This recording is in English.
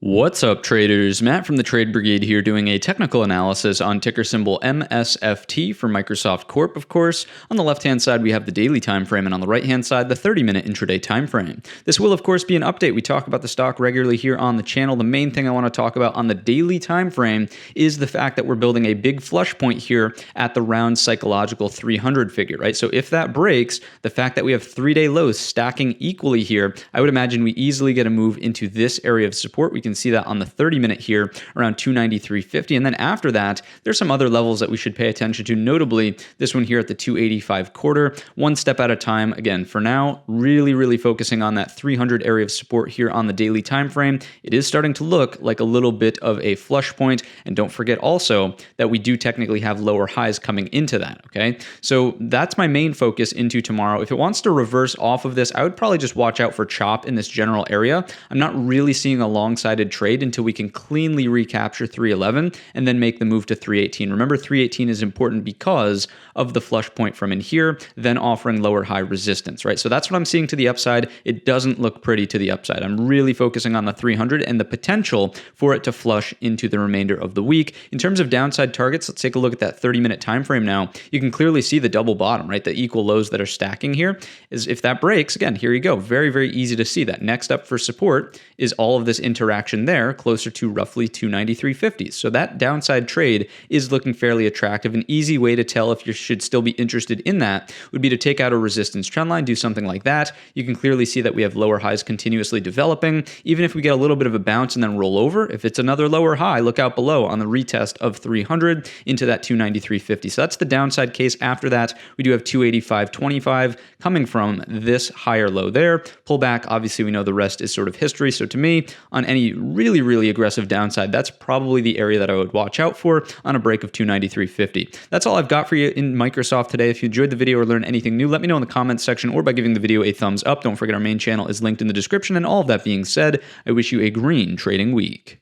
What's up, traders? Matt from the Trade Brigade here doing a technical analysis on ticker symbol MSFT for Microsoft Corp, of course. On the left-hand side, we have the daily time frame, and on the right-hand side, the 30-minute intraday time frame. This will, of course, be an update. We talk about the stock regularly here on the channel. The main thing I want to talk about on the daily time frame is the fact that we're building a big flush point here at the round psychological 300 figure, right? So if that breaks, the fact that we have three-day lows stacking equally here, I would imagine we easily get a move into this area of support. We can see that on the 30-minute here around 293.50. And then after that, there's some other levels that we should pay attention to, notably this one here at the 285 quarter, one step at a time. Again, for now, really focusing on that 300 area of support here on the daily time frame. It is starting to look like a little bit of a flush point. And don't forget also that we do technically have lower highs coming into that, okay? So that's my main focus into tomorrow. If it wants to reverse off of this, I would probably just watch out for chop in this general area. I'm not really seeing a long-sided trade until we can cleanly recapture 311 and then make the move to 318. Remember, 318 is important because of the flush point from in here, then offering lower high resistance, right? So that's what I'm seeing to the upside. It doesn't look pretty to the upside. I'm really focusing on the 300 and the potential for it to flush into the remainder of the week. In terms of downside targets, let's take a look at that 30-minute time frame now. You can clearly see the double bottom, right? The equal lows that are stacking here is if that breaks, again, here you go. Very easy to see that. Next up for support is all of this interaction there, closer to roughly 293.50. So that downside trade is looking fairly attractive. An easy way to tell if you should still be interested in that would be to take out a resistance trend line, do something like that. You can clearly see that we have lower highs continuously developing. Even if we get a little bit of a bounce and then roll over, if it's another lower high, look out below on the retest of 300 into that 293.50. So that's the downside case. After that, we do have 285.25 coming from this higher low there. Pull back, obviously we know the rest is sort of history. So to me, on any really aggressive downside, that's probably the area that I would watch out for on a break of 293.50. That's all I've got for you in Microsoft today. If you enjoyed the video or learned anything new, let me know in the comments section or by giving the video a thumbs up. Don't forget our main channel is linked in the description. And all of that being said, I wish you a green trading week.